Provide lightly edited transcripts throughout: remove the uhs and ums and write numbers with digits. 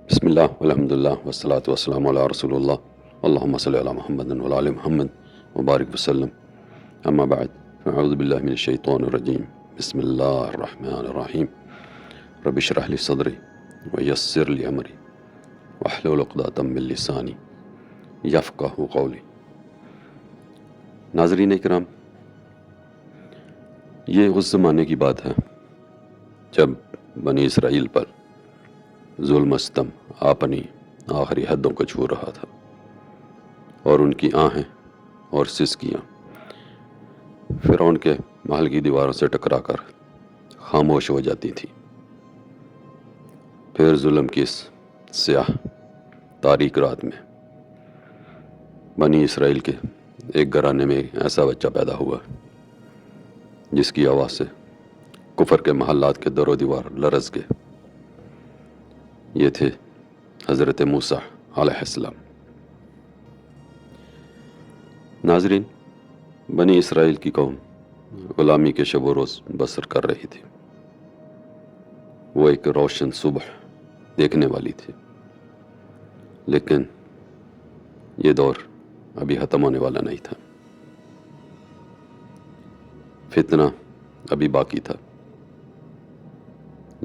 بسم الله والحمد لله والصلاة والسلام على رسول الله اللهم صل على محمد وعلى آل محمد وبارك وسلم أما بعد فأعوذ بالله من الشيطان الرجيم بسم الله الرحمن الرحيم رب اشرح لي صدري ويسر لي أمري واحلل عقدة من لساني يفقهوا قولي. ناظرین اکرام، یہ اس زمانے کی بات ہے جب بنی اسرائیل پر ظلم و ستم اپنی آخری حدوں کو چھو رہا تھا اور ان کی آہیں اور سسکیاں فرعون کے محل کی دیواروں سے ٹکرا کر خاموش ہو جاتی تھی. پھر ظلم کی اس سیاہ تاریک رات میں بنی اسرائیل کے ایک گھرانے میں ایسا بچہ پیدا ہوا جس کی آواز سے کفر کے محلات کے در و دیوار لرز گئے. یہ تھے حضرت موسیٰ علیہ السلام. ناظرین، بنی اسرائیل کی قوم غلامی کے شب و روز بسر کر رہی تھی. وہ ایک روشن صبح دیکھنے والی تھی، لیکن یہ دور ابھی ختم ہونے والا نہیں تھا. فتنہ ابھی باقی تھا،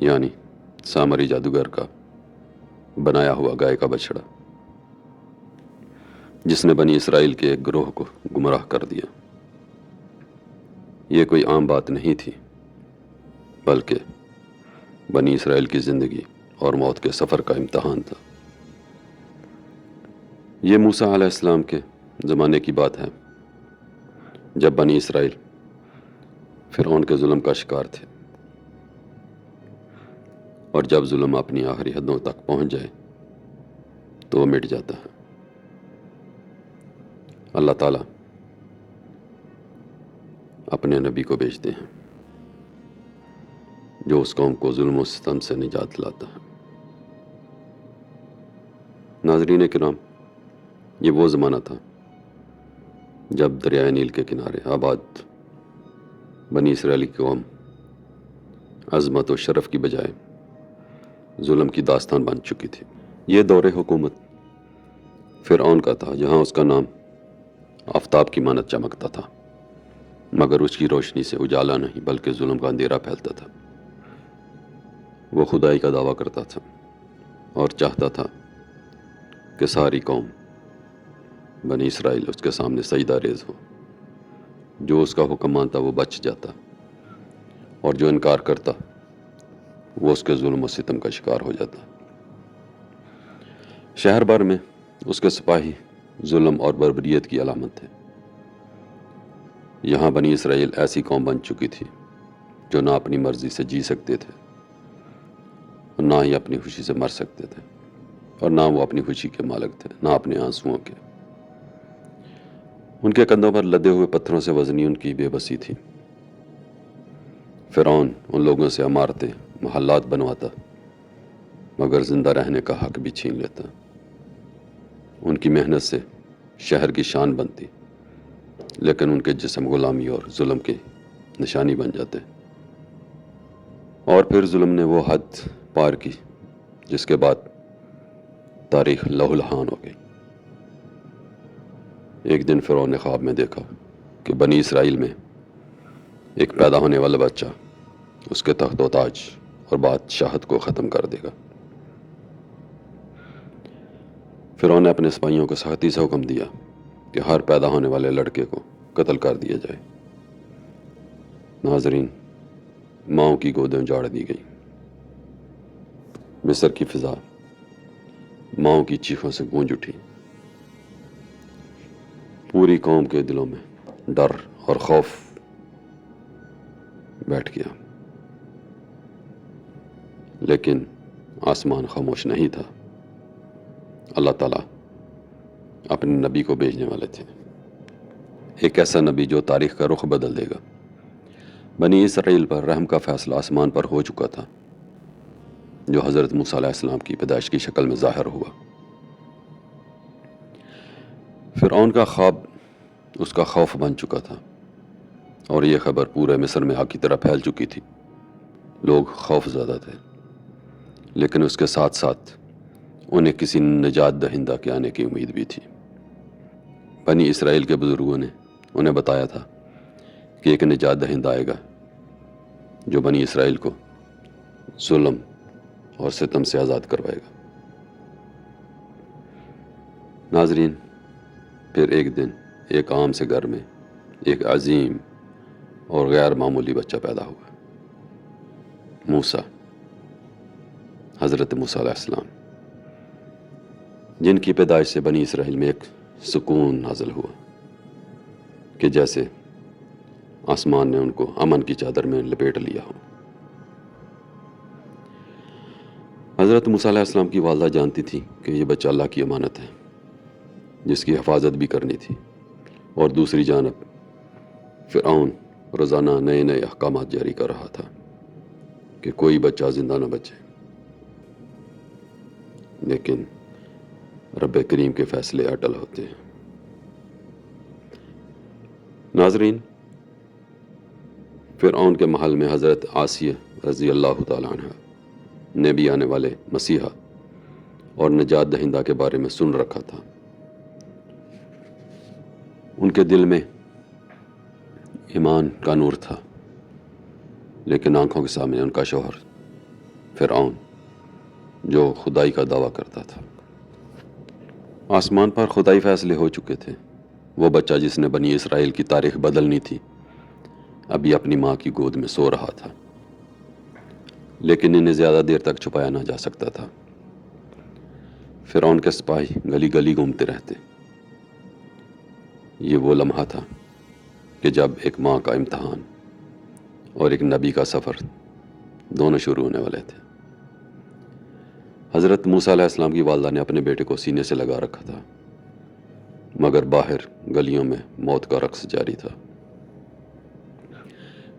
یعنی سامری جادوگر کا بنایا ہوا گائے کا بچڑا جس نے بنی اسرائیل کے ایک گروہ کو گمراہ کر دیا. یہ کوئی عام بات نہیں تھی، بلکہ بنی اسرائیل کی زندگی اور موت کے سفر کا امتحان تھا. یہ موسیٰ علیہ السلام کے زمانے کی بات ہے جب بنی اسرائیل فرعون کے ظلم کا شکار تھے، اور جب ظلم اپنی آخری حدوں تک پہنچ جائے تو وہ مٹ جاتا ہے. اللہ تعالیٰ اپنے نبی کو بھیجتے ہیں جو اس قوم کو ظلم و ستم سے نجات دلاتا ہے. ناظرین کرام، یہ وہ زمانہ تھا جب دریائے نیل کے کنارے آباد بنی اسرائیلی قوم عظمت و شرف کی بجائے ظلم کی داستان بن چکی تھی. یہ دور حکومت فرعون کا تھا، جہاں اس کا نام آفتاب کی مانند چمکتا تھا، مگر اس کی روشنی سے اجالا نہیں بلکہ ظلم کا اندھیرا پھیلتا تھا. وہ خدائی کا دعویٰ کرتا تھا اور چاہتا تھا کہ ساری قوم بنی اسرائیل اس کے سامنے سجدہ ریز ہو. جو اس کا حکم مانتا وہ بچ جاتا، اور جو انکار کرتا وہ اس کے ظلم و ستم کا شکار ہو جاتا. شہر بھر میں اس کے سپاہی ظلم اور بربریت کی علامت تھے. یہاں بنی اسرائیل ایسی قوم بن چکی تھی جو نہ اپنی مرضی سے جی سکتے تھے اور نہ ہی اپنی خوشی سے مر سکتے تھے، اور نہ وہ اپنی خوشی کے مالک تھے نہ اپنے آنسوؤں کے. ان کے کندھوں پر لدے ہوئے پتھروں سے وزنی ان کی بے بسی تھی. فرعون ان لوگوں سے عمارتیں محلات بنواتا مگر زندہ رہنے کا حق بھی چھین لیتا. ان کی محنت سے شہر کی شان بنتی، لیکن ان کے جسم غلامی اور ظلم کی نشانی بن جاتے. اور پھر ظلم نے وہ حد پار کی جس کے بعد تاریخ لہو لہان ہو گئی. ایک دن فرعون نے خواب میں دیکھا کہ بنی اسرائیل میں ایک پیدا ہونے والا بچہ اس کے تخت و تاج اور بادشاہت کو ختم کر دے گا. فرعون نے اپنے سپاہیوں کو سختی سے حکم دیا کہ ہر پیدا ہونے والے لڑکے کو قتل کر دیا جائے. ناظرین، ماؤں کی گودیں اجاڑ دی گئی. مصر کی فضا ماؤں کی چیخوں سے گونج اٹھی. پوری قوم کے دلوں میں ڈر اور خوف بیٹھ گیا. لیکن آسمان خاموش نہیں تھا. اللہ تعالیٰ اپنے نبی کو بھیجنے والے تھے، ایک ایسا نبی جو تاریخ کا رخ بدل دے گا. بنی اسرائیل پر رحم کا فیصلہ آسمان پر ہو چکا تھا، جو حضرت موسیٰ علیہ السلام کی پیدائش کی شکل میں ظاہر ہوا. فرعون کا خواب اس کا خوف بن چکا تھا، اور یہ خبر پورے مصر میں آگ کی طرح پھیل چکی تھی. لوگ خوف زدہ تھے، لیکن اس کے ساتھ ساتھ انہیں کسی نجات دہندہ کے آنے کی امید بھی تھی۔ بنی اسرائیل کے بزرگوں نے انہیں بتایا تھا کہ ایک نجات دہندہ آئے گا جو بنی اسرائیل کو ظلم اور ستم سے آزاد کروائے گا۔ ناظرین، پھر ایک دن ایک عام سے گھر میں ایک عظیم اور غیر معمولی بچہ پیدا ہوا، موسیٰ، حضرت موسیٰ علیہ السلام، جن کی پیدائش سے بنی اسرائیل میں ایک سکون نازل ہوا کہ جیسے آسمان نے ان کو امن کی چادر میں لپیٹ لیا ہو۔ حضرت موسیٰ علیہ السلام کی والدہ جانتی تھی کہ یہ بچہ اللہ کی امانت ہے جس کی حفاظت بھی کرنی تھی، اور دوسری جانب فرعون روزانہ نئے نئے احکامات جاری کر رہا تھا کہ کوئی بچہ زندہ نہ بچے، لیکن رب کریم کے فیصلے اٹل ہوتے ہیں۔ ناظرین، فرعون کے محل میں حضرت آسیہ رضی اللہ تعالیٰ عنہ نے بھی آنے والے مسیحا اور نجات دہندہ کے بارے میں سن رکھا تھا۔ ان کے دل میں ایمان کا نور تھا، لیکن آنکھوں کے سامنے ان کا شوہر فرعون جو خدائی کا دعویٰ کرتا تھا۔ آسمان پر خدائی فیصلے ہو چکے تھے۔ وہ بچہ جس نے بنی اسرائیل کی تاریخ بدلنی تھی ابھی اپنی ماں کی گود میں سو رہا تھا، لیکن انہیں زیادہ دیر تک چھپایا نہ جا سکتا تھا۔ فرعون کے سپاہی گلی گلی گھومتے رہتے۔ یہ وہ لمحہ تھا کہ جب ایک ماں کا امتحان اور ایک نبی کا سفر دونوں شروع ہونے والے تھے۔ حضرت موسیٰ علیہ السلام کی والدہ نے اپنے بیٹے کو سینے سے لگا رکھا تھا، مگر باہر گلیوں میں موت کا رقص جاری تھا۔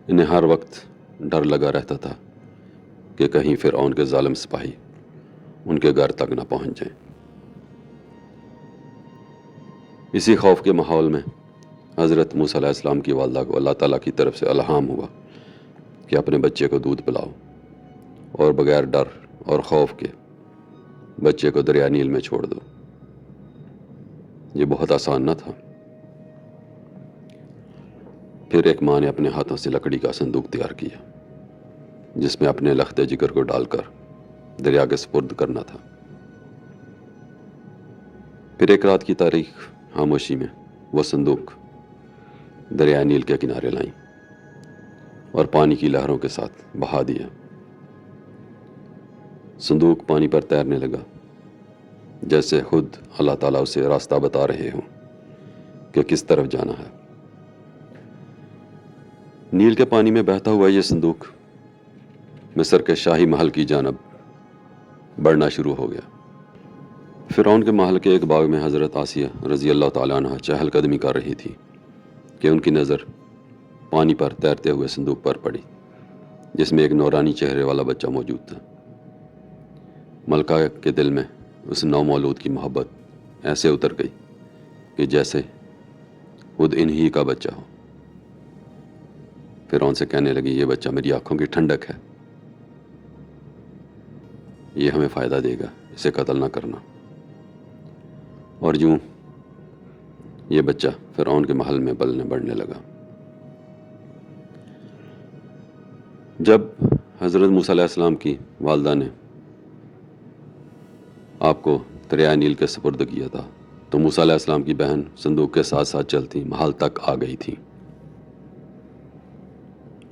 انہیں ہر وقت ڈر لگا رہتا تھا کہ کہیں فرعون کے ظالم سپاہی ان کے گھر تک نہ پہنچ جائیں۔ اسی خوف کے ماحول میں حضرت موسیٰ علیہ السلام کی والدہ کو اللہ تعالیٰ کی طرف سے الہام ہوا کہ اپنے بچے کو دودھ پلاؤ اور بغیر ڈر اور خوف کے بچے کو دریا نیل میں چھوڑ دو۔ یہ بہت آسان نہ تھا۔ پھر ایک ماں نے اپنے ہاتھوں سے لکڑی کا صندوق تیار کیا جس میں اپنے لخت جگر کو ڈال کر دریا کے سپرد کرنا تھا۔ پھر ایک رات کی تاریک خاموشی میں وہ صندوق دریا نیل کے کنارے لائیں اور پانی کی لہروں کے ساتھ بہا دیا۔ صندوق پانی پر تیرنے لگا جیسے خود اللہ تعالیٰ اسے راستہ بتا رہے ہوں کہ کس طرف جانا ہے۔ نیل کے پانی میں بہتا ہوا یہ صندوق مصر کے شاہی محل کی جانب بڑھنا شروع ہو گیا۔ فرعون کے محل کے ایک باغ میں حضرت آسیہ رضی اللہ تعالیٰ عنہ چہل قدمی کر رہی تھی کہ ان کی نظر پانی پر تیرتے ہوئے صندوق پر پڑی جس میں ایک نورانی چہرے والا بچہ موجود تھا۔ ملکہ کے دل میں اس نو مولود کی محبت ایسے اتر گئی کہ جیسے خود انہی کا بچہ ہو۔ فرعون سے کہنے لگی، یہ بچہ میری آنکھوں کی ٹھنڈک ہے، یہ ہمیں فائدہ دے گا، اسے قتل نہ کرنا۔ اور یوں یہ بچہ فرعون کے محل میں پلنے بڑھنے لگا۔ جب حضرت موسیٰ علیہ السلام کی والدہ نے آپ کو دریائے نیل کے سپرد کیا تھا تو موسیٰ علیہ السلام کی بہن صندوق کے ساتھ ساتھ چلتی محل تک آ گئی تھی،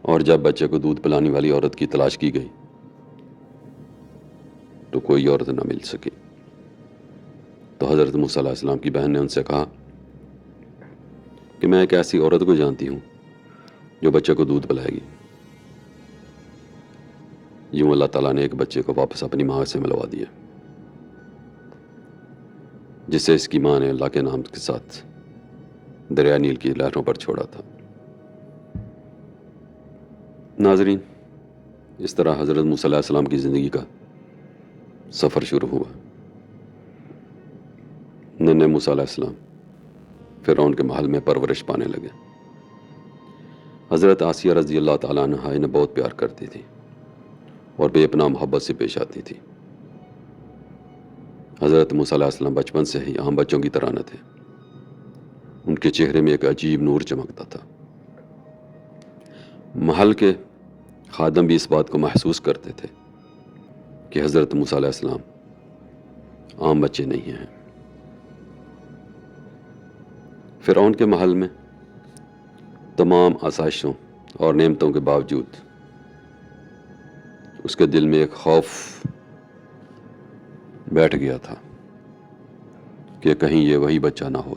اور جب بچے کو دودھ پلانے والی عورت کی تلاش کی گئی تو کوئی عورت نہ مل سکی۔ تو حضرت موسیٰ علیہ السلام کی بہن نے ان سے کہا کہ میں ایک ایسی عورت کو جانتی ہوں جو بچے کو دودھ پلائے گی۔ یوں اللہ تعالیٰ نے ایک بچے کو واپس اپنی ماں سے ملوا دیا جسے اس کی ماں نے اللہ کے نام کے ساتھ دریا نیل کی لہروں پر چھوڑا تھا۔ ناظرین، اس طرح حضرت موسیٰ علیہ السلام کی زندگی کا سفر شروع ہوا۔ ننھے موسیٰ علیہ السلام فرعون کے محل میں پرورش پانے لگے۔ حضرت آسیہ رضی اللہ تعالیٰ عنہ انہیں بہت پیار کرتی تھی اور بے پناہ محبت سے پیش آتی تھی۔ حضرت موسیٰ علیہ السلام بچپن سے ہی عام بچوں کی طرح نہ تھے. ان کے چہرے میں ایک عجیب نور چمکتا تھا. محل کے خادم بھی اس بات کو محسوس کرتے تھے کہ حضرت موسیٰ علیہ السلام عام بچے نہیں ہیں. فرعون کے محل میں تمام آسائشوں اور نعمتوں کے باوجود اس کے دل میں ایک خوف بیٹھ گیا تھا کہ کہیں یہ وہی بچہ نہ ہو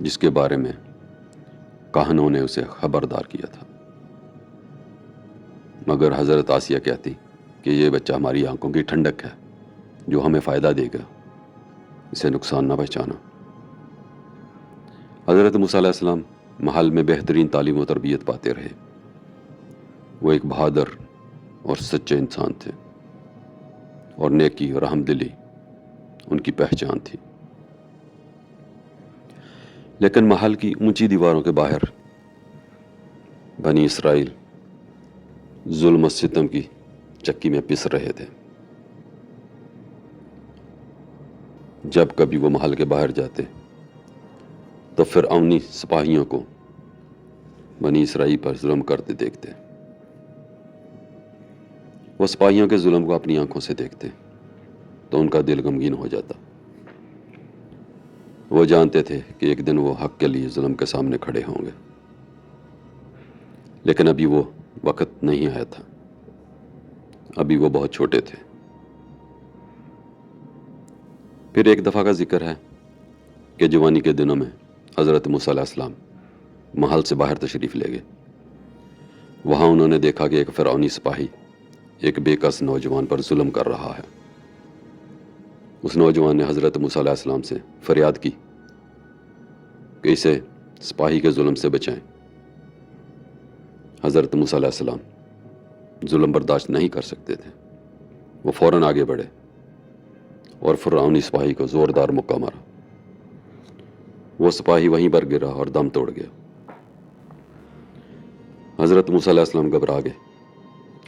جس کے بارے میں کاہنوں نے اسے خبردار کیا تھا. مگر حضرت آسیہ کہتی کہ یہ بچہ ہماری آنکھوں کی ٹھنڈک ہے جو ہمیں فائدہ دے گا، اسے نقصان نہ پہنچانا. حضرت موسیٰ علیہ السلام محل میں بہترین تعلیم و تربیت پاتے رہے. وہ ایک بہادر اور سچے انسان تھے اور نیکی اور رحم دلی ان کی پہچان تھی. لیکن محل کی اونچی دیواروں کے باہر بنی اسرائیل ظلم و ستم کی چکی میں پس رہے تھے. جب کبھی وہ محل کے باہر جاتے تو فرعونی سپاہیوں کو بنی اسرائیل پر ظلم کرتے دیکھتے. وہ سپاہیوں کے ظلم کو اپنی آنکھوں سے دیکھتے تو ان کا دل غمگین ہو جاتا. وہ جانتے تھے کہ ایک دن وہ حق کے لیے ظلم کے سامنے کھڑے ہوں گے، لیکن ابھی وہ وقت نہیں آیا تھا. ابھی وہ بہت چھوٹے تھے. پھر ایک دفعہ کا ذکر ہے کہ جوانی کے دنوں میں حضرت موسیٰ علیہ السلام محل سے باہر تشریف لے گئے. وہاں انہوں نے دیکھا کہ ایک فرعونی سپاہی ایک بے کس نوجوان پر ظلم کر رہا ہے. اس نوجوان نے حضرت موسیٰ علیہ السلام سے فریاد کی کہ اسے سپاہی کے ظلم سے بچائیں. حضرت موسیٰ علیہ السلام ظلم برداشت نہیں کر سکتے تھے. وہ فوراً آگے بڑھے اور فرعونی سپاہی کو زوردار مکہ مارا. وہ سپاہی وہیں پر گرا اور دم توڑ گیا. حضرت موسیٰ علیہ السلام گھبرا گئے.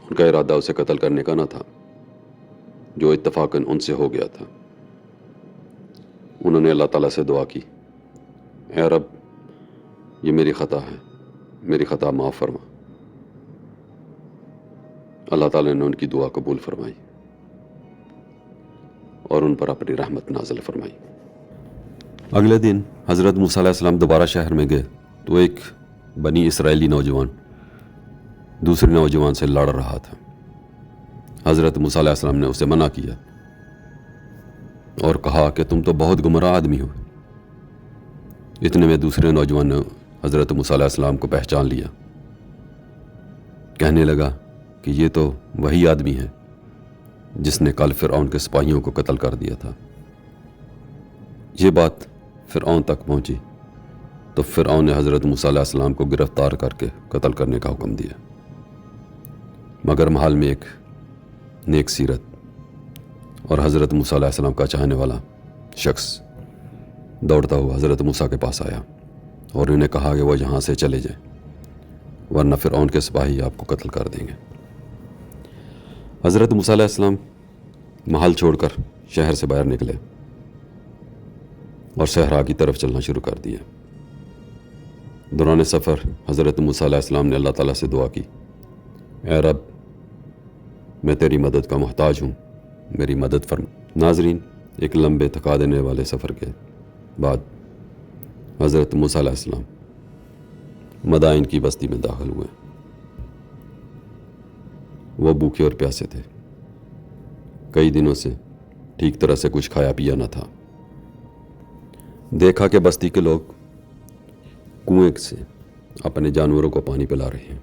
ان کا ارادہ اسے قتل کرنے کا نہ تھا جو اتفاقاً ان سے ہو گیا تھا. انہوں نے اللہ تعالیٰ سے دعا کی، اے رب، یہ میری خطا ہے، میری خطا معاف فرما. اللہ تعالیٰ نے ان کی دعا قبول فرمائی اور ان پر اپنی رحمت نازل فرمائی. اگلے دن حضرت موسیٰ علیہ السلام دوبارہ شہر میں گئے تو ایک بنی اسرائیلی نوجوان دوسرے نوجوان سے لڑ رہا تھا. حضرت موسیٰ علیہ السلام نے اسے منع کیا اور کہا کہ تم تو بہت گمراہ آدمی ہو. اتنے میں دوسرے نوجوان نے حضرت موسیٰ علیہ السلام کو پہچان لیا. کہنے لگا کہ یہ تو وہی آدمی ہے جس نے کل فرعون کے سپاہیوں کو قتل کر دیا تھا. یہ بات فرعون تک پہنچی تو فرعون نے حضرت موسیٰ علیہ السلام کو گرفتار کر کے قتل کرنے کا حکم دیا. مگر محل میں ایک نیک سیرت اور حضرت موسیٰ علیہ السلام کا چاہنے والا شخص دوڑتا ہوا حضرت موسیٰ کے پاس آیا اور انہیں کہا کہ وہ یہاں سے چلے جائیں ورنہ فرعون کے سپاہی آپ کو قتل کر دیں گے. حضرت موسیٰ علیہ السلام محل چھوڑ کر شہر سے باہر نکلے اور صحرا کی طرف چلنا شروع کر دیا. دوران سفر حضرت موسیٰ علیہ السلام نے اللہ تعالیٰ سے دعا کی، اے رب، میں تیری مدد کا محتاج ہوں، میری مدد فرما. ناظرین، ایک لمبے تھکا دینے والے سفر کے بعد حضرت موسیٰ علیہ السلام مدائن کی بستی میں داخل ہوئے. وہ بھوکے اور پیاسے تھے. کئی دنوں سے ٹھیک طرح سے کچھ کھایا پیا نہ تھا. دیکھا کہ بستی کے لوگ کنویں سے اپنے جانوروں کو پانی پلا رہے ہیں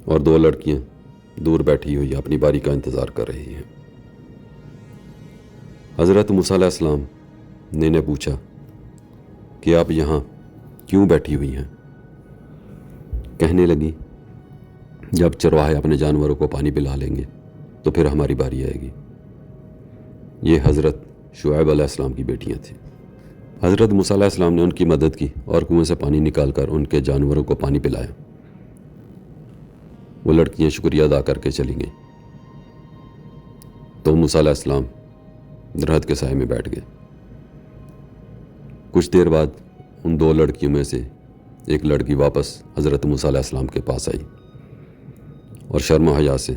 اور دو لڑکیاں دور بیٹھی ہوئی اپنی باری کا انتظار کر رہی ہیں. حضرت موسیٰ علیہ السلام نے انہیں پوچھا کہ آپ یہاں کیوں بیٹھی ہوئی ہیں؟ کہنے لگی، جب چرواہے اپنے جانوروں کو پانی پلا لیں گے تو پھر ہماری باری آئے گی. یہ حضرت شعیب علیہ السلام کی بیٹیاں تھیں. حضرت موسیٰ علیہ السلام نے ان کی مدد کی اور کنویں سے پانی نکال کر ان کے جانوروں کو پانی پلایا. وہ لڑکیاں شکریہ ادا کر کے چلی گئیں تو موسیٰ علیہ السلام درخت کے سائے میں بیٹھ گئے۔ کچھ دیر بعد ان 2 لڑکیوں میں سے ایک لڑکی واپس حضرت موسیٰ علیہ السلام کے پاس آئی اور شرم و حیا سے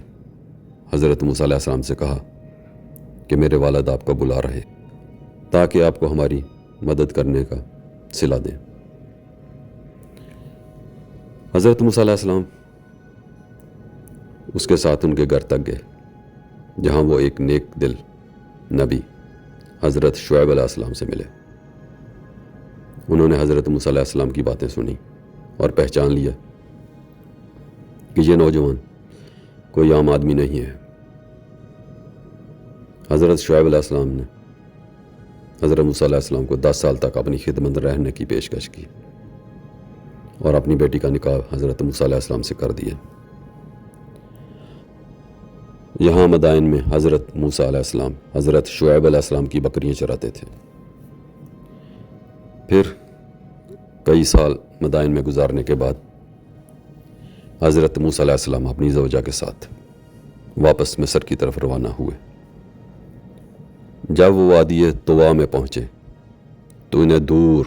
حضرت موسیٰ علیہ السلام سے کہا کہ میرے والد آپ کو بلا رہے تاکہ آپ کو ہماری مدد کرنے کا صلہ دیں۔ حضرت موسیٰ علیہ السلام اس کے ساتھ ان کے گھر تک گئے، جہاں وہ ایک نیک دل نبی حضرت شعیب علیہ السلام سے ملے۔ انہوں نے حضرت موسیٰ علیہ السلام کی باتیں سنی اور پہچان لیا کہ یہ نوجوان کوئی عام آدمی نہیں ہے۔ حضرت شعیب علیہ السلام نے حضرت موسیٰ علیہ السلام کو 10 سال تک اپنی خدمت رہنے کی پیشکش کی اور اپنی بیٹی کا نکاح حضرت موسیٰ علیہ السلام سے کر دیا۔ یہاں مدائن میں حضرت موسیٰ علیہ السلام حضرت شعیب علیہ السلام کی بکریاں چراتے تھے۔ پھر کئی سال مدائن میں گزارنے کے بعد حضرت موسیٰ علیہ السلام اپنی زوجہ کے ساتھ واپس مصر کی طرف روانہ ہوئے۔ جب وہ وادی طوا میں پہنچے تو انہیں دور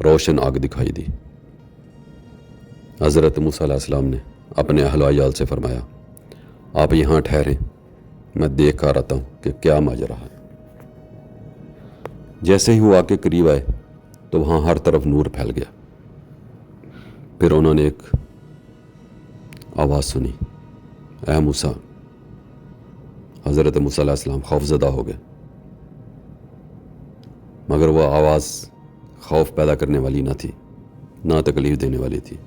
روشن آگ دکھائی دی۔ حضرت موسیٰ علیہ السلام نے اپنے اہل و عیال سے فرمایا، آپ یہاں ٹھہریں، میں دیکھ کر آتا ہوں کہ کیا ماجرا ہے۔ جیسے ہی وہ آ کے قریب آئے تو وہاں ہر طرف نور پھیل گیا۔ پھر انہوں نے ایک آواز سنی، اے موسیٰ۔ حضرت موسیٰ علیہ السلام خوف زدہ ہو گئے، مگر وہ آواز خوف پیدا کرنے والی نہ تھی، نہ تکلیف دینے والی تھی،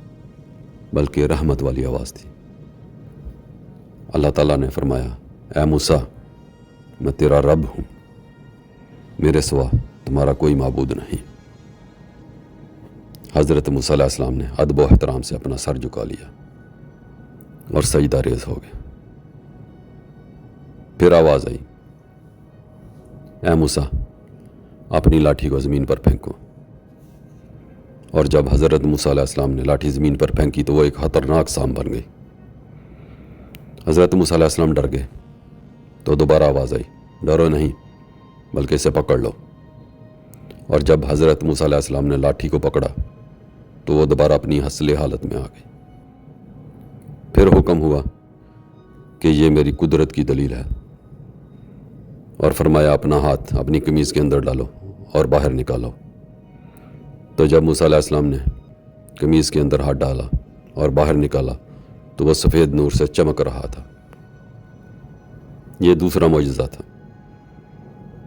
بلکہ رحمت والی آواز تھی۔ اللہ تعالیٰ نے فرمایا، اے موسیٰ، میں تیرا رب ہوں، میرے سوا تمہارا کوئی معبود نہیں۔ حضرت موسیٰ علیہ السلام نے ادب و احترام سے اپنا سر جھکا لیا اور سجدہ ریز ہو گئے۔ پھر آواز آئی، اے موسیٰ، اپنی لاٹھی کو زمین پر پھینکو۔ اور جب حضرت موسیٰ علیہ السلام نے لاٹھی زمین پر پھینکی تو وہ ایک خطرناک سام بن گئی۔ حضرت موسیٰ علیہ السلام ڈر گئے تو دوبارہ آواز آئی، ڈرو نہیں بلکہ اسے پکڑ لو۔ اور جب حضرت موسیٰ علیہ السلام نے لاٹھی کو پکڑا تو وہ دوبارہ اپنی اصل حالت میں آ گئی۔ پھر حکم ہوا کہ یہ میری قدرت کی دلیل ہے، اور فرمایا اپنا ہاتھ اپنی قمیض کے اندر ڈالو اور باہر نکالو۔ تو جب موسیٰ علیہ السلام نے قمیض کے اندر ہاتھ ڈالا اور باہر نکالا تو وہ سفید نور سے چمک رہا تھا۔ یہ دوسرا معجزہ تھا۔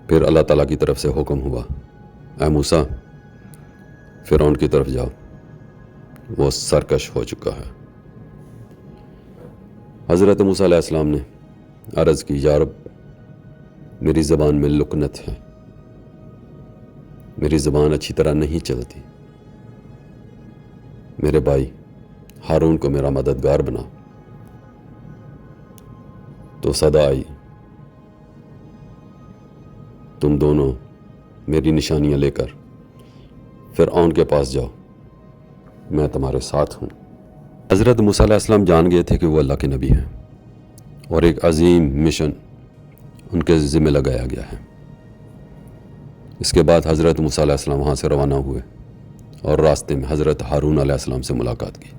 پھر اللہ تعالیٰ کی طرف سے حکم ہوا، اے موسیٰ، فرعون کی طرف جاؤ، وہ سرکش ہو چکا ہے۔ حضرت موسیٰ علیہ السلام نے عرض کی، یا رب، میری زبان میں لکنت ہے، میری زبان اچھی طرح نہیں چلتی، میرے بھائی ہارون کو میرا مددگار بنا۔ تو صدا آئی، تم دونوں میری نشانیاں لے کر فرعون کے پاس جاؤ، میں تمہارے ساتھ ہوں۔ حضرت موسیٰ علیہ السلام جان گئے تھے کہ وہ اللہ کے نبی ہیں اور ایک عظیم مشن ان کے ذمہ لگایا گیا ہے۔ اس کے بعد حضرت موسیٰ علیہ السلام وہاں سے روانہ ہوئے اور راستے میں حضرت ہارون علیہ السلام سے ملاقات کی۔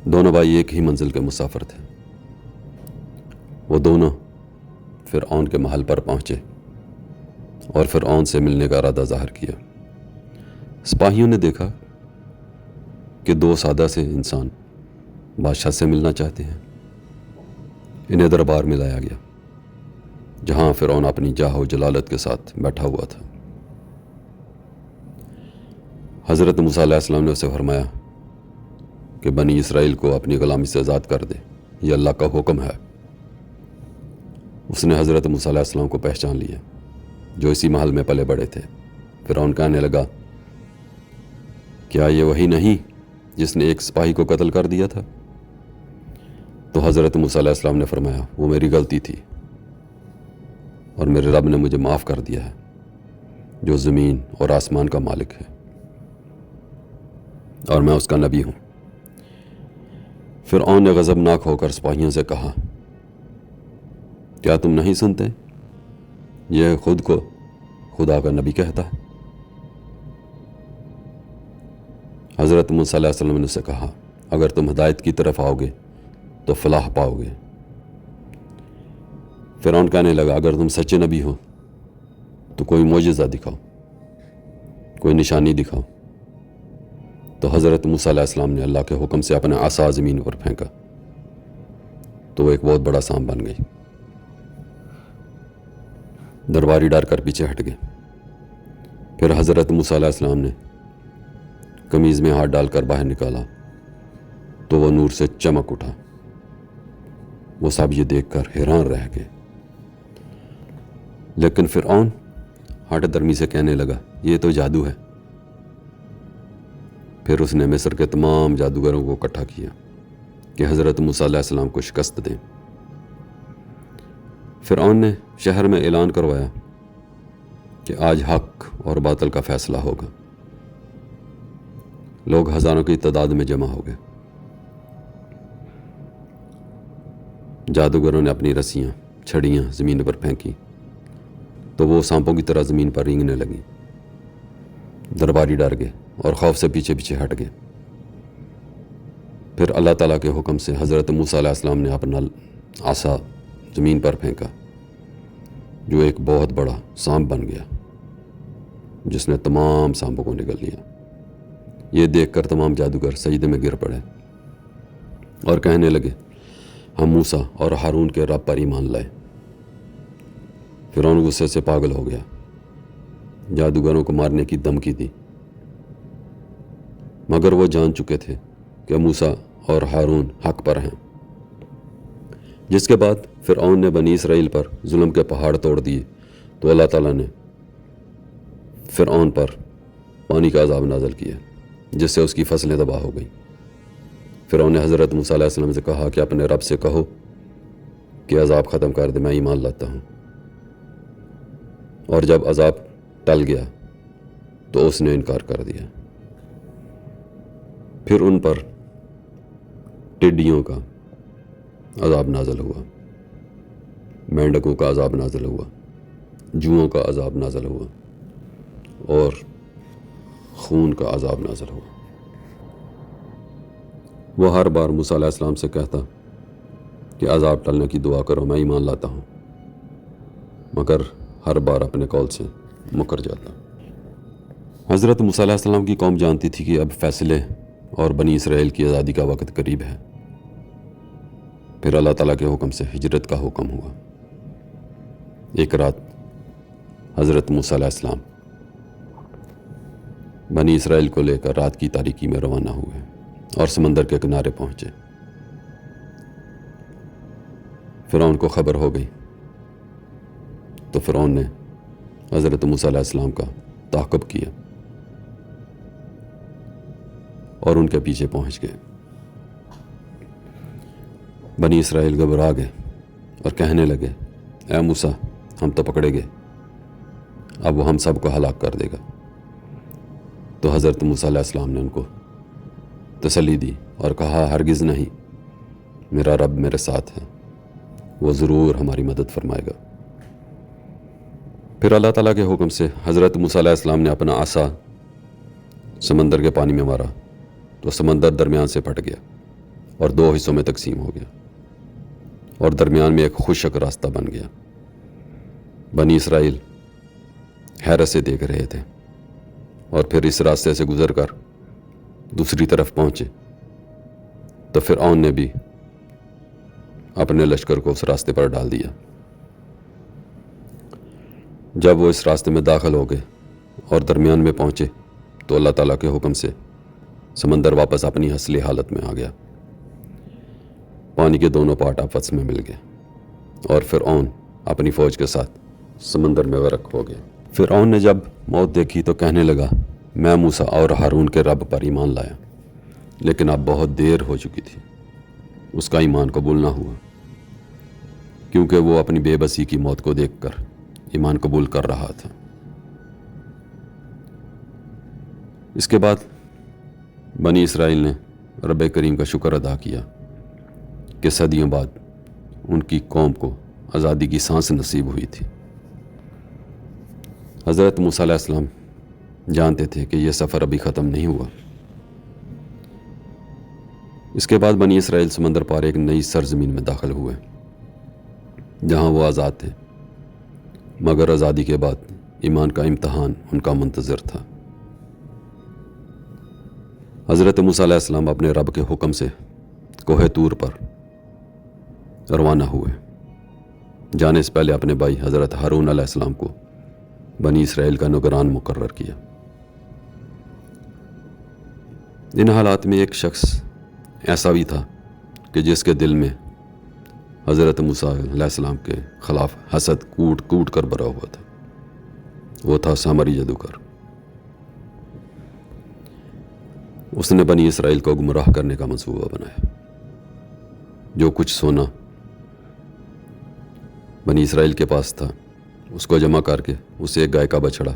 دونوں بھائی ایک ہی منزل کے مسافر تھے۔ وہ دونوں فرعون کے محل پر پہنچے اور فرعون سے ملنے کا ارادہ ظاہر کیا۔ سپاہیوں نے دیکھا کہ 2 سادہ سے انسان بادشاہ سے ملنا چاہتے ہیں۔ انہیں دربار میں لایا گیا، جہاں فرعون اپنی جاہ و جلالت کے ساتھ بیٹھا ہوا تھا۔ حضرت موسیٰ علیہ السلام نے اسے فرمایا کہ بنی اسرائیل کو اپنی غلامی سے آزاد کر دے، یہ اللہ کا حکم ہے۔ اس نے حضرت موسیٰ علیہ السلام کو پہچان لیا، جو اسی محل میں پلے بڑے تھے۔ فرعون کہنے لگا، کیا یہ وہی نہیں جس نے ایک سپاہی کو قتل کر دیا تھا؟ تو حضرت موسیٰ علیہ السلام نے فرمایا، وہ میری غلطی تھی اور میرے رب نے مجھے معاف کر دیا ہے، جو زمین اور آسمان کا مالک ہے، اور میں اس کا نبی ہوں۔ فرعون نے غضبناک ہو کر سپاہیوں سے کہا کیا تم نہیں سنتے؟ یہ خود کو خدا کا نبی کہتا ہے۔ حضرت موسیٰ علیہ السلام نے اسے کہا، اگر تم ہدایت کی طرف آؤ گے تو فلاح پاؤ گے۔ فرعون کہنے لگا، اگر تم سچے نبی ہو تو کوئی معجزہ دکھاؤ، کوئی نشانی دکھاؤ۔ تو حضرت موسیٰ علیہ السلام نے اللہ کے حکم سے اپنا عصا زمین پر پھینکا تو وہ ایک بہت بڑا سانپ بن گئی۔ درباری ڈر کر پیچھے ہٹ گئے۔ پھر حضرت موسیٰ علیہ السلام نے قمیض میں ہاتھ ڈال کر باہر نکالا تو وہ نور سے چمک اٹھا۔ وہ سب یہ دیکھ کر حیران رہ گئے۔ لیکن فرعون ہٹ درمی سے کہنے لگا، یہ تو جادو ہے۔ پھر اس نے مصر کے تمام جادوگروں کو اکٹھا کیا کہ حضرت موسیٰ علیہ السلام کو شکست دیں۔ فرعون نے شہر میں اعلان کروایا کہ آج حق اور باطل کا فیصلہ ہوگا۔ لوگ ہزاروں کی تعداد میں جمع ہو گئے۔ جادوگروں نے اپنی رسیاں چھڑیاں زمین پر پھینکی تو وہ سانپوں کی طرح زمین پر رینگنے لگیں۔ درباری ڈر گئے اور خوف سے پیچھے پیچھے ہٹ گئے۔ پھر اللہ تعالیٰ کے حکم سے حضرت موسیٰ علیہ السلام نے اپنا عصا زمین پر پھینکا جو ایک بہت بڑا سانپ بن گیا جس نے تمام سانپوں کو نگل لیا۔ یہ دیکھ کر تمام جادوگر سجدے میں گر پڑے اور کہنے لگے، ہم موسیٰ اور ہارون کے رب پر ایمان لائے۔ فرعون غصے سے پاگل ہو گیا، جادوگروں کو مارنے کی دھمکی دی، مگر وہ جان چکے تھے کہ موسیٰ اور ہارون حق پر ہیں۔ جس کے بعد فرعون نے بنی اسرائیل پر ظلم کے پہاڑ توڑ دیے تو اللہ تعالیٰ نے فرعون پر پانی کا عذاب نازل کیا جس سے اس کی فصلیں تباہ ہو گئیں۔ فرعون نے حضرت موسیٰ علیہ السلام سے کہا کہ اپنے رب سے کہو کہ عذاب ختم کر دے، میں ایمان لاتا ہوں۔ اور جب عذاب ٹل گیا تو اس نے انکار کر دیا۔ پھر ان پر ٹڈیوں کا عذاب نازل ہوا، مینڈکوں کا عذاب نازل ہوا، جوؤں کا عذاب نازل ہوا اور خون کا عذاب نازل ہوا۔ وہ ہر بار موسیٰ علیہ السلام سے کہتا کہ عذاب ٹلنے کی دعا کرو، میں ایمان لاتا ہوں، مگر ہر بار اپنے قول سے مکر جاتا۔ حضرت موسیٰ علیہ السلام کی قوم جانتی تھی کہ اب فیصلے اور بنی اسرائیل کی آزادی کا وقت قریب ہے۔ پھر اللہ تعالیٰ کے حکم سے ہجرت کا حکم ہوا۔ ایک رات حضرت موسیٰ علیہ السلام بنی اسرائیل کو لے کر رات کی تاریکی میں روانہ ہوئے اور سمندر کے کنارے پہنچے۔ فرعون کو خبر ہو گئی تو فرعون نے حضرت موسیٰ علیہ السلام کا تعاقب کیا اور ان کے پیچھے پہنچ گئے۔ بنی اسرائیل گھبرا گئے اور کہنے لگے، اے موسیٰ، ہم تو پکڑے گئے، اب وہ ہم سب کو ہلاک کر دے گا۔ تو حضرت موسیٰ علیہ السلام نے ان کو تسلی دی اور کہا، ہرگز نہیں، میرا رب میرے ساتھ ہے، وہ ضرور ہماری مدد فرمائے گا۔ پھر اللہ تعالیٰ کے حکم سے حضرت موسیٰ علیہ السلام نے اپنا عصا سمندر کے پانی میں مارا تو سمندر درمیان سے پھٹ گیا اور دو حصوں میں تقسیم ہو گیا اور درمیان میں ایک خشک راستہ بن گیا۔ بنی اسرائیل حیرت سے دیکھ رہے تھے اور پھر اس راستے سے گزر کر دوسری طرف پہنچے تو فرعون نے بھی اپنے لشکر کو اس راستے پر ڈال دیا۔ جب وہ اس راستے میں داخل ہو گئے اور درمیان میں پہنچے تو اللہ تعالیٰ کے حکم سے سمندر واپس اپنی اصلی حالت میں آ گیا۔ پانی کے دونوں پارٹ آپس میں مل گئے اور فرعون اپنی فوج کے ساتھ سمندر میں غرق ہو گئے۔ فرعون نے جب موت دیکھی تو کہنے لگا، میں موسیٰ اور ہارون کے رب پر ایمان لایا، لیکن اب بہت دیر ہو چکی تھی۔ اس کا ایمان قبول نہ ہوا کیونکہ وہ اپنی بے بسی کی موت کو دیکھ کر ایمان قبول کر رہا تھا۔ اس کے بعد بنی اسرائیل نے رب کریم کا شکر ادا کیا کہ صدیوں بعد ان کی قوم کو آزادی کی سانس نصیب ہوئی تھی۔ حضرت موسیٰ علیہ السلام جانتے تھے کہ یہ سفر ابھی ختم نہیں ہوا۔ اس کے بعد بنی اسرائیل سمندر پار ایک نئی سرزمین میں داخل ہوئے جہاں وہ آزاد تھے، مگر آزادی کے بعد ایمان کا امتحان ان کا منتظر تھا۔ حضرت موسیٰ علیہ السلام اپنے رب کے حکم سے کوہ طور پر روانہ ہوئے۔ جانے سے پہلے اپنے بھائی حضرت ہارون علیہ السلام کو بنی اسرائیل کا نگران مقرر کیا۔ ان حالات میں ایک شخص ایسا بھی تھا کہ جس کے دل میں حضرت موسیٰ علیہ السلام کے خلاف حسد کوٹ کوٹ کر بھرا ہوا تھا۔ وہ تھا سامری جادوگر۔ اس نے بنی اسرائیل کو گمراہ کرنے کا منصوبہ بنایا۔ جو کچھ سونا بنی اسرائیل کے پاس تھا اس کو جمع کر کے اسے ایک گائے کا بچڑا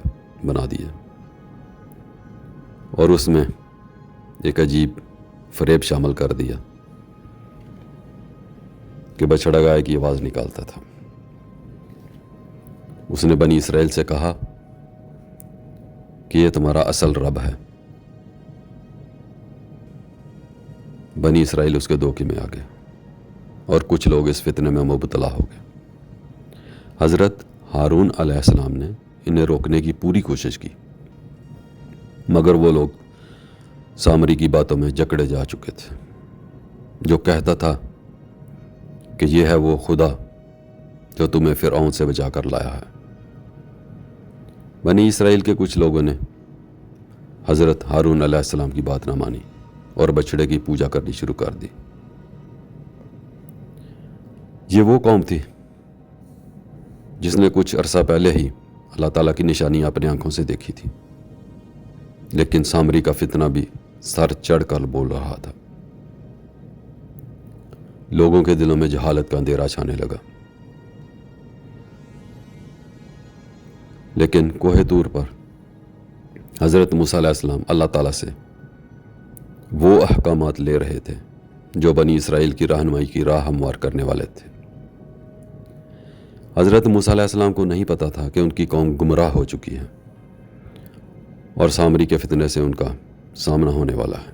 بنا دیا، اور اس میں ایک عجیب فریب شامل کر دیا کہ بچڑا گائے کی آواز نکالتا تھا۔ اس نے بنی اسرائیل سے کہا کہ یہ تمہارا اصل رب ہے۔ بنی اسرائیل اس کے دھوکے میں آ گئے اور کچھ لوگ اس فتنے میں مبتلا ہو گئے۔ حضرت ہارون علیہ السلام نے انہیں روکنے کی پوری کوشش کی، مگر وہ لوگ سامری کی باتوں میں جکڑے جا چکے تھے، جو کہتا تھا کہ یہ ہے وہ خدا جو تمہیں فرعون سے بچا کر لایا ہے۔ بنی اسرائیل کے کچھ لوگوں نے حضرت ہارون علیہ السلام کی بات نہ مانی اور بچڑے کی پوجا کرنی شروع کر دی۔ یہ وہ قوم تھی جس نے کچھ عرصہ پہلے ہی اللہ تعالیٰ کی نشانیاں اپنی آنکھوں سے دیکھی تھی، لیکن سامری کا فتنہ بھی سر چڑھ کر بول رہا تھا۔ لوگوں کے دلوں میں جہالت کا اندھیرا چھانے لگا۔ لیکن کوہ طور پر حضرت موسیٰ علیہ السلام اللہ تعالیٰ سے وہ احکامات لے رہے تھے جو بنی اسرائیل کی رہنمائی کی راہ ہموار کرنے والے تھے۔ حضرت موسیٰ علیہ السلام کو نہیں پتا تھا کہ ان کی قوم گمراہ ہو چکی ہے اور سامری کے فتنے سے ان کا سامنا ہونے والا ہے۔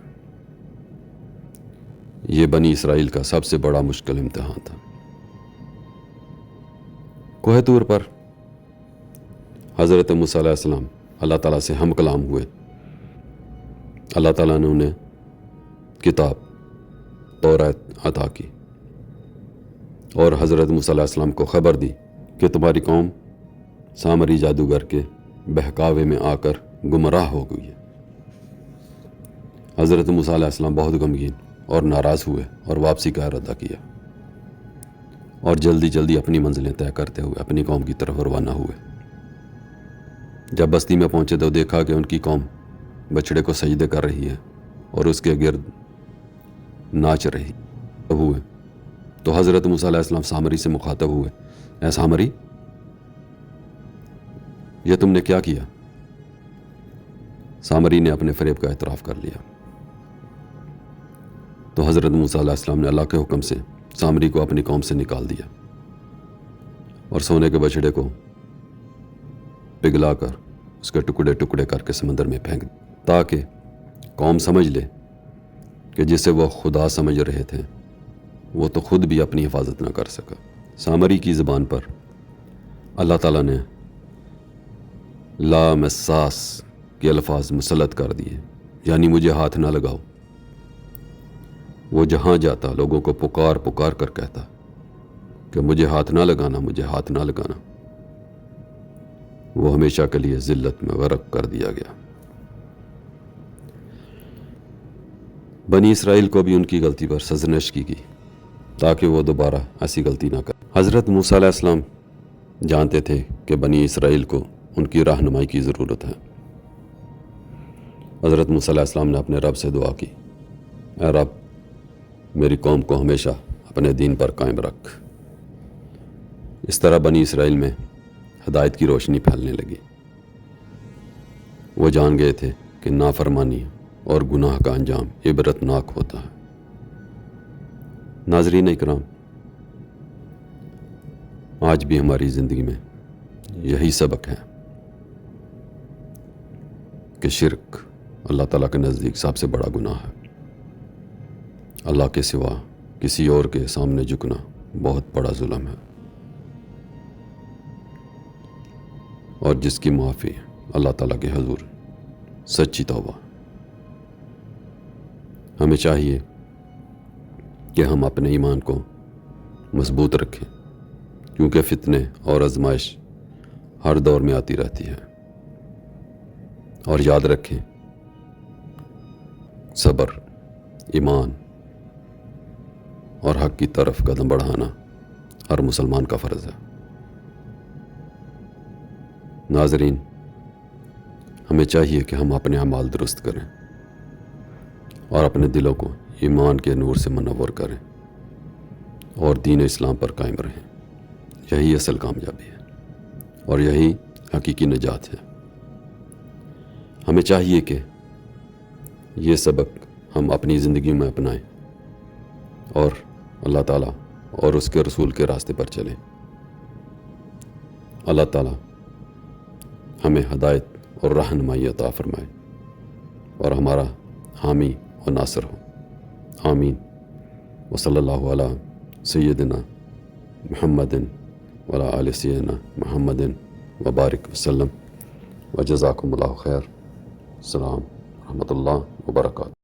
یہ بنی اسرائیل کا سب سے بڑا مشکل امتحان تھا۔ کوہ طور پر حضرت موسیٰ علیہ السلام اللہ تعالیٰ سے ہم کلام ہوئے۔ اللہ تعالیٰ نے انہیں کتاب تورات عطا کی اور حضرت موسیٰ علیہ السلام کو خبر دی کہ تمہاری قوم سامری جادوگر کے بہکاوے میں آ کر گمراہ ہو گئی ہے۔ حضرت موسیٰ علیہ السلام بہت غمگین اور ناراض ہوئے اور واپسی کا ارادہ کیا اور جلدی جلدی اپنی منزلیں طے کرتے ہوئے اپنی قوم کی طرف روانہ ہوئے۔ جب بستی میں پہنچے تو دیکھا کہ ان کی قوم بچڑے کو سجدے کر رہی ہے اور اس کے گرد ناچ رہی ہوئے تو حضرت موسیٰ علیہ السلام سامری سے مخاطب ہوئے، اے سامری، یہ تم نے کیا کیا؟ سامری نے اپنے فریب کا اعتراف کر لیا۔ تو حضرت موسیٰ علیہ السلام نے اللہ کے حکم سے سامری کو اپنی قوم سے نکال دیا اور سونے کے بچڑے کو پگھلا کر اس کے ٹکڑے ٹکڑے کر کے سمندر میں پھینک دیا، تاکہ قوم سمجھ لے کہ جسے وہ خدا سمجھ رہے تھے وہ تو خود بھی اپنی حفاظت نہ کر سکا۔ سامری کی زبان پر اللہ تعالیٰ نے لا مساس کے الفاظ مسلط کر دیے، یعنی مجھے ہاتھ نہ لگاؤ۔ وہ جہاں جاتا لوگوں کو پکار پکار کر کہتا کہ مجھے ہاتھ نہ لگانا، مجھے ہاتھ نہ لگانا۔ وہ ہمیشہ کے لیے ذلت میں غرق کر دیا گیا۔ بنی اسرائیل کو بھی ان کی غلطی پر سرزنش کی گئی تاکہ وہ دوبارہ ایسی غلطی نہ کریں۔ حضرت موسیٰ علیہ السلام جانتے تھے کہ بنی اسرائیل کو ان کی رہنمائی کی ضرورت ہے۔ حضرت موسیٰ علیہ السلام نے اپنے رب سے دعا کی، اے رب، میری قوم کو ہمیشہ اپنے دین پر قائم رکھ۔ اس طرح بنی اسرائیل میں ہدایت کی روشنی پھیلنے لگی۔ وہ جان گئے تھے کہ نافرمانی اور گناہ کا انجام عبرتناک ہوتا ہے۔ ناظرین اکرام، آج بھی ہماری زندگی میں یہی سبق ہے کہ شرک اللہ تعالیٰ کے نزدیک سب سے بڑا گناہ ہے. اللہ کے سوا کسی اور کے سامنے جھکنا بہت بڑا ظلم ہے، اور جس کی معافی اللہ تعالیٰ کے حضور سچی توبہ. ہمیں چاہیے کہ ہم اپنے ایمان کو مضبوط رکھیں، کیونکہ فتنے اور آزمائش ہر دور میں آتی رہتی ہے. اور یاد رکھیں، صبر، ایمان اور حق کی طرف قدم بڑھانا ہر مسلمان کا فرض ہے. ناظرین، ہمیں چاہیے کہ ہم اپنے اعمال درست کریں اور اپنے دلوں کو ایمان کے نور سے منور کریں اور دین اسلام پر قائم رہیں. یہی اصل کامیابی ہے اور یہی حقیقی نجات ہے. ہمیں چاہیے کہ یہ سبق ہم اپنی زندگی میں اپنائیں اور اللہ تعالیٰ اور اس کے رسول کے راستے پر چلیں. اللہ تعالیٰ ہمیں ہدایت اور رہنمائی عطا فرمائے اور ہمارا حامی و ناصر ہو. آمین. وصلی اللہ علی سیدنا محمد وعلی آل سیدنا محمد وبارک وسلم. وجزاکم اللہ خیر. السلام ورحمۃ اللہ وبرکاتہ.